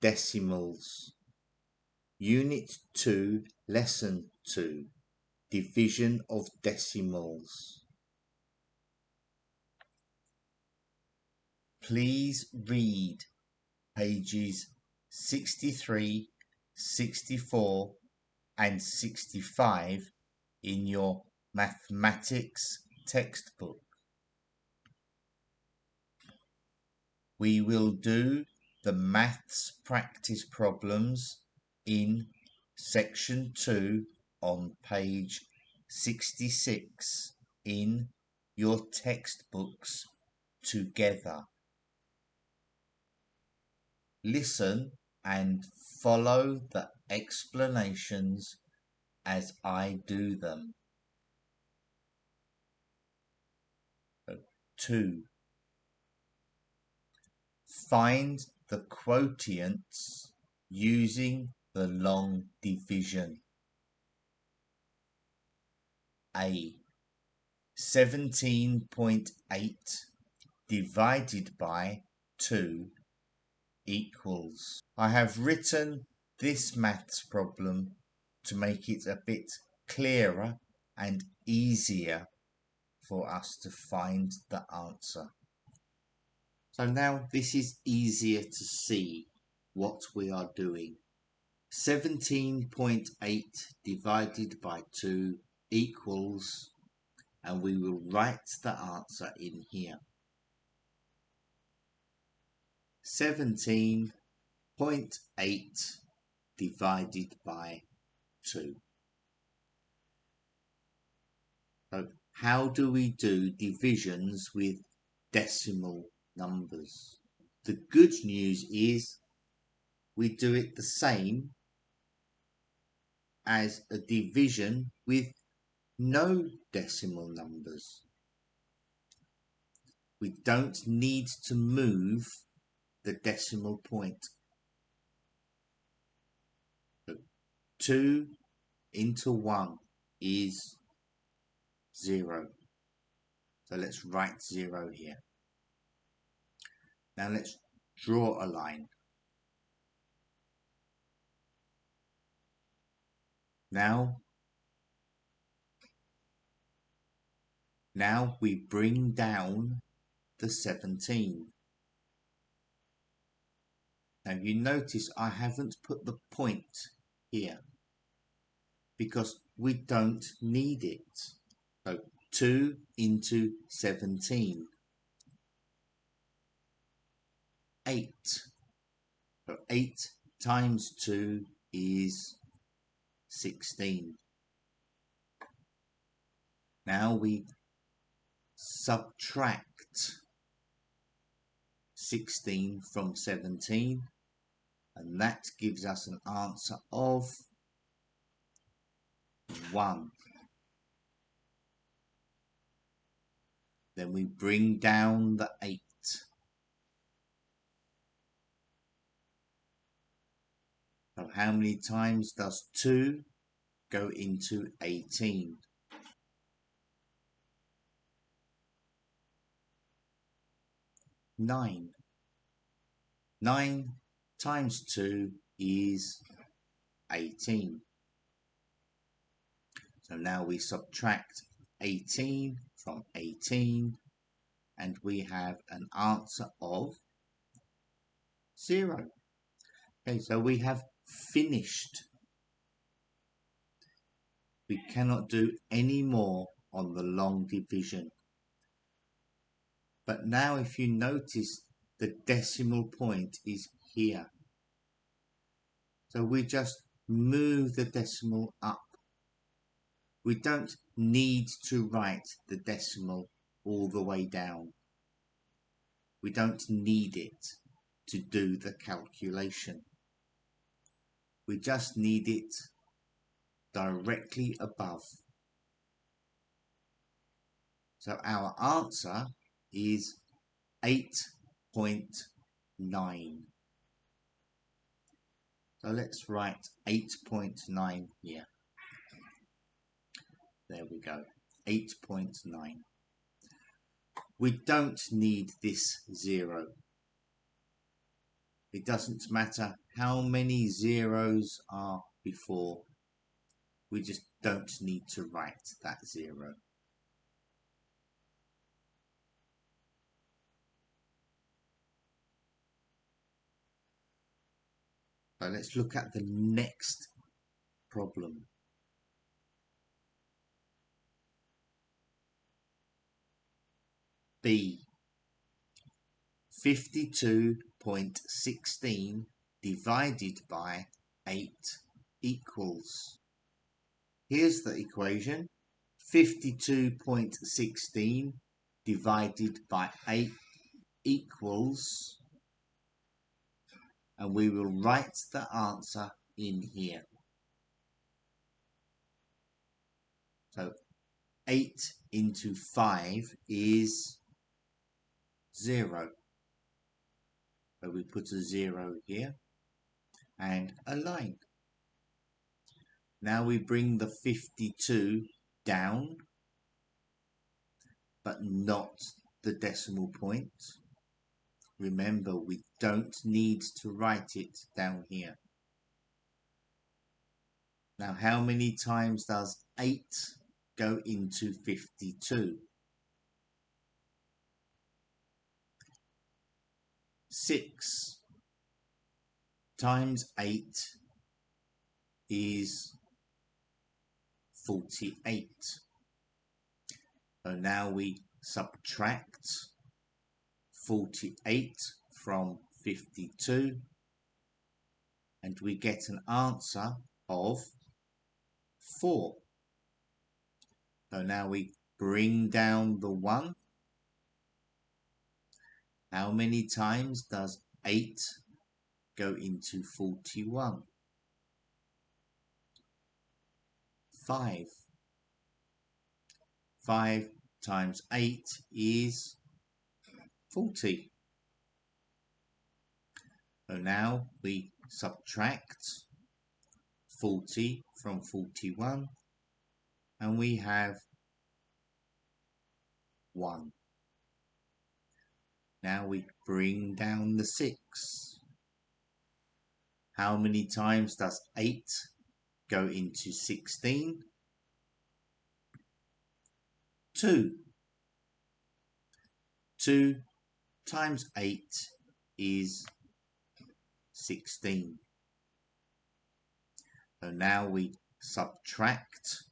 decimals. Unit 2, Lesson 2, Division of Decimals. Please read pages 63, 64 and 65 in your mathematics textbook. We will do the maths practice problems in section 2 on page 66 in your textbooks together. Listen and follow the explanations as I do them. 2. Find the quotients using the long division. A. 17.8 divided by 2 equals. I have written this maths problem to make it a bit clearer and easier for us to find the answer. So now this is easier to see what we are doing. 17.8 divided by 2 equals, and we will write the answer in here. 17.8 divided by 2. So how do we do divisions with decimal numbers? The good news is we do it the same as a division with no decimal numbers. We don't need to move the decimal point. So 2 into 1 is 0. So let's write 0 here. Now let's draw a line. Now we bring down the 17. Now you notice I haven't put the point here because we don't need it. So 2 into 17. 8. So 8 times 2 is 16. Now we subtract 16 from 17, and that gives us an answer of 1. Then we bring down the 8. So how many times does 2 go into 18? 9. 9 times 2 is 18. So now we subtract 18 from 18 and we have an answer of 0. Okay, so we have finished. We cannot do any more on the long division. But now if you notice, the decimal point is here. So we just move the decimal up. We don't need to write the decimal all the way down. We don't need it to do the calculation. We just need it directly above. So our answer is 8.9. So let's write 8.9 here. There we go, 8.9. We don't need this 0. It doesn't matter how many zeros are before. We just don't need to write that 0. So let's look at the next problem. B. 52.16 divided by 8 equals. Here's the equation. 52.16 divided by 8 equals, and we will write the answer in here. So 8 into 5 is 0. So we put a 0 here and a line. Now we bring the 52 down, but not the decimal point. Remember, we don't need to write it down here. Now, how many times does 8 go into 52? 6 times 8 is 48. So now we subtract 48 from 52 and we get an answer of 4. So now we bring down the 1. How many times does 8 go into 41? 5. 5 times 8 is 40. So now we subtract 40 from 41 and we have 1. Now we bring down the 6. How many times does 8 go into 16? 2. 2 times 8 is 16. So now we subtract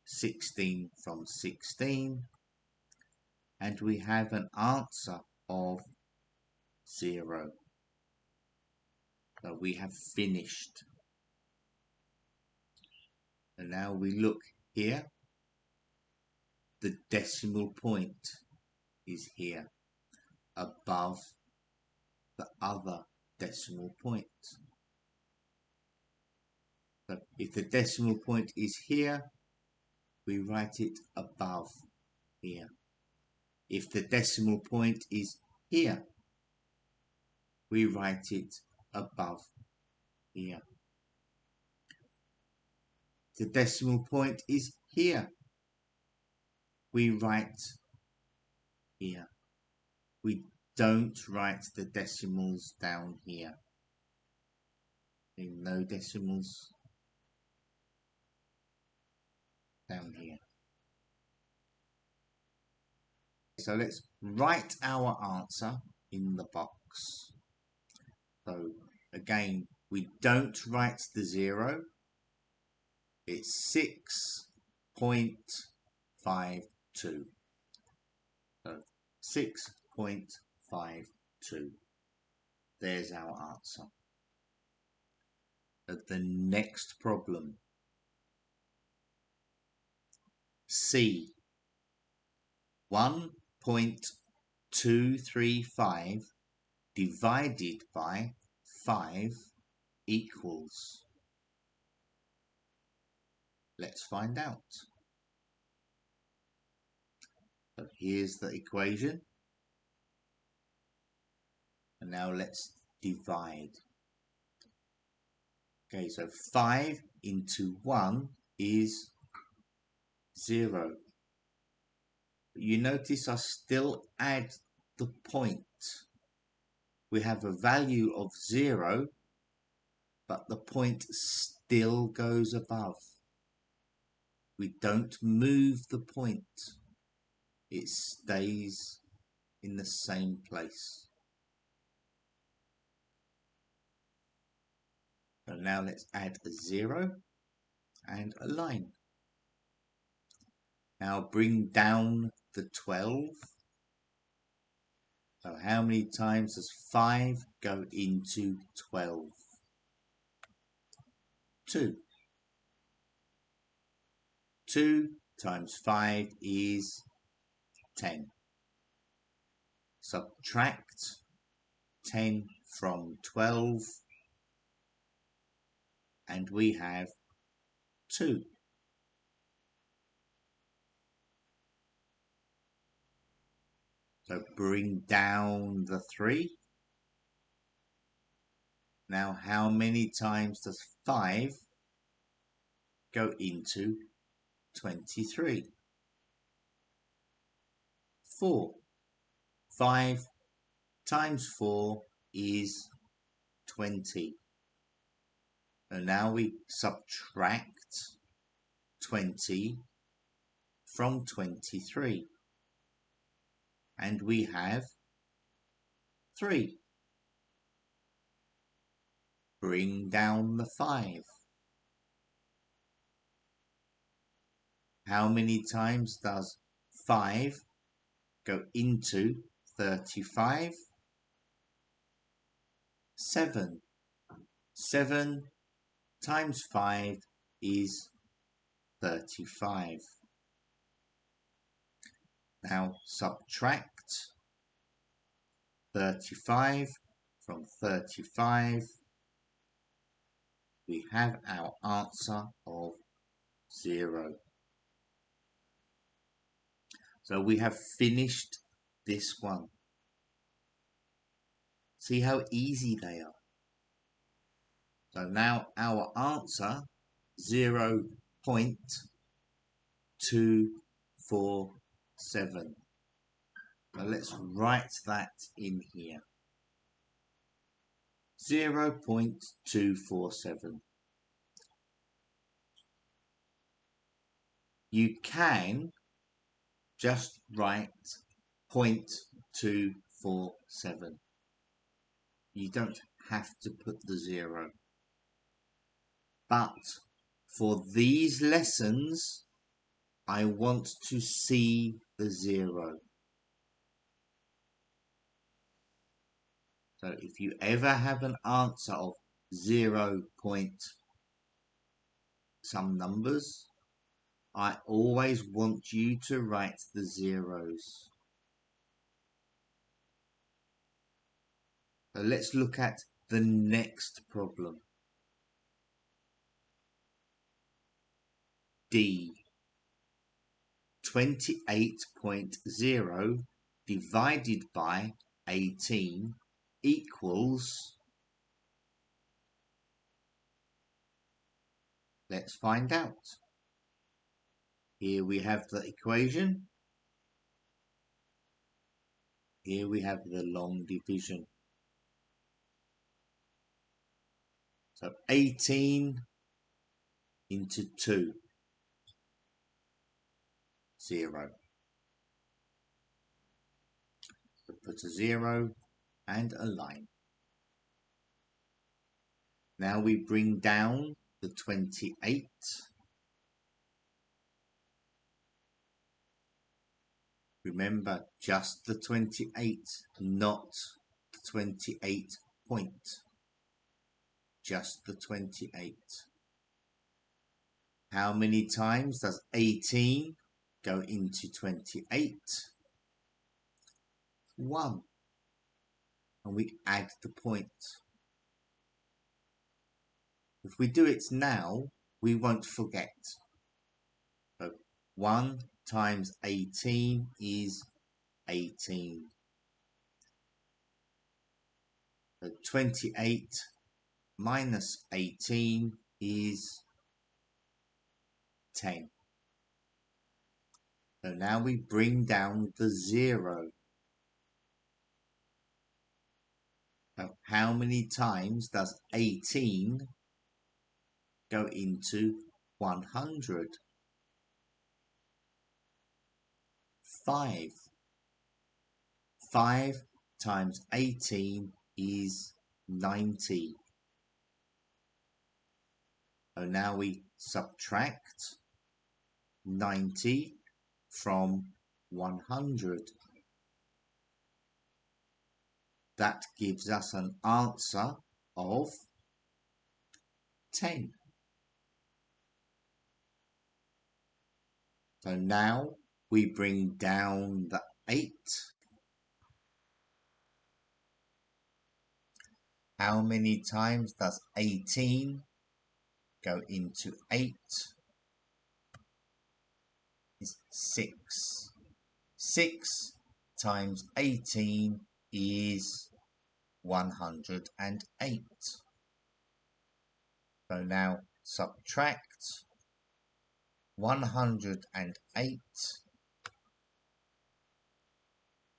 16 from 16 and we have an answer of 0. So we have finished. And now we look here. The decimal point is here above the other decimal point. So if the decimal point is here, we write it above here. If the decimal point is here, we write it above here. The decimal point is here. We write here. We don't write the decimals down here. No decimals down here. So let's write our answer in the box. So again, we don't write the 0. It's 6.52. So 6.52. There's our answer. The next problem. C. 1.235 divided by 5 equals. Let's find out. So here's the equation. And now let's divide. Okay, so 5 into 1 is 0. You notice I still add the point. We have a value of 0, but the point still goes above. We don't move the point. It stays in the same place. So now let's add a 0 and a line. Now bring down the 12. So how many times does 5 go into 12? 2. 2 times 5 is 10. Subtract 10 from 12 and we have 2. So bring down the 3. Now how many times does 5 go into 23? 4. 5 times 4 is 20. And now we subtract 20 from 23. And we have 3. Bring down the 5. How many times does 5 go into 35? 7. 7 times 5 is 35. Now subtract 35 from 35. We have our answer of 0. So we have finished this one. See how easy they are. So now our answer 0.247. So let's write that in here. 0.247. You can just write 0.247. You don't have to put the 0. But for these lessons, I want to see the 0. So if you ever have an answer of 0 point some numbers, I always want you to write the zeros. So let's look at the next problem. D. 28.0 divided by 18 equals, let's find out. Here we have the equation. Here we have the long division. So 18 into 2, 0. So put a 0 and a line. Now we bring down the 28. Remember, just the 28, not the 28 point. Just the 28. How many times does 18 go into 28? 1. And we add the point. If we do it now, we won't forget. So 1 times 18 is 18. So 28 minus 18 is 10. So now we bring down the 0. So how many times does 18 go into 100? 5. 5 times 18 is 90. So now we subtract 90 from 100. That gives us an answer of 10. So now we bring down the 8. How many times does 18 go into 8? Is 6. 6 times 18 is 108. So now subtract 108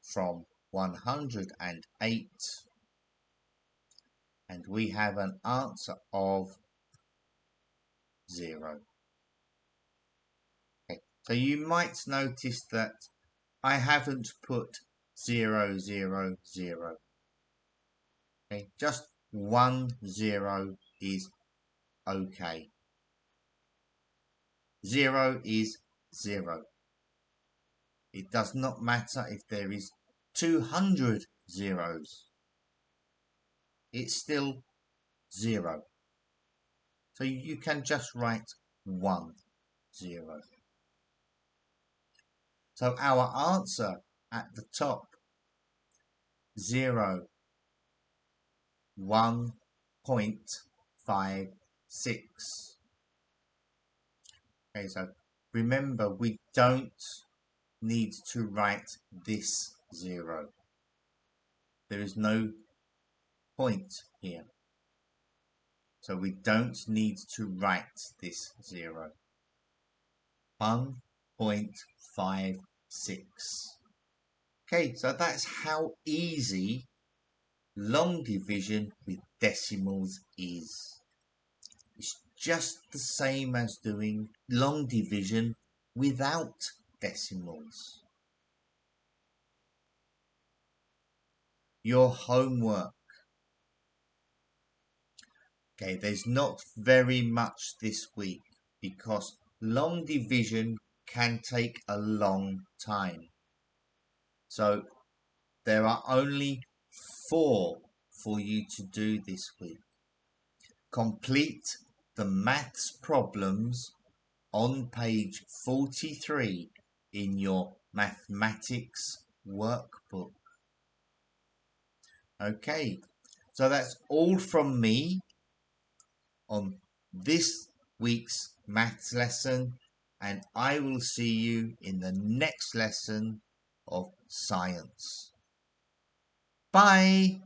from 108, and we have an answer of 0. Okay. So you might notice that I haven't put 0, 0, 0. Okay, just 1 0 is okay. 0 is 0. It does not matter if there is 200 zeros. It's still 0. So you can just write 1 0. So our answer at the top, 0, 1.56. Okay, so remember, we don't need to write this 0. There is no point here. So we don't need to write this 0. 1.56. Okay, so that's how easy long division with decimals is. It's just the same as doing long division without decimals. Your homework. Okay, there's not very much this week because long division can take a long time. So there are only 4 for you to do this week. Complete the maths problems on page 43 in your mathematics workbook. Okay, so that's all from me on this week's maths lesson, and I will see you in the next lesson of science. Bye!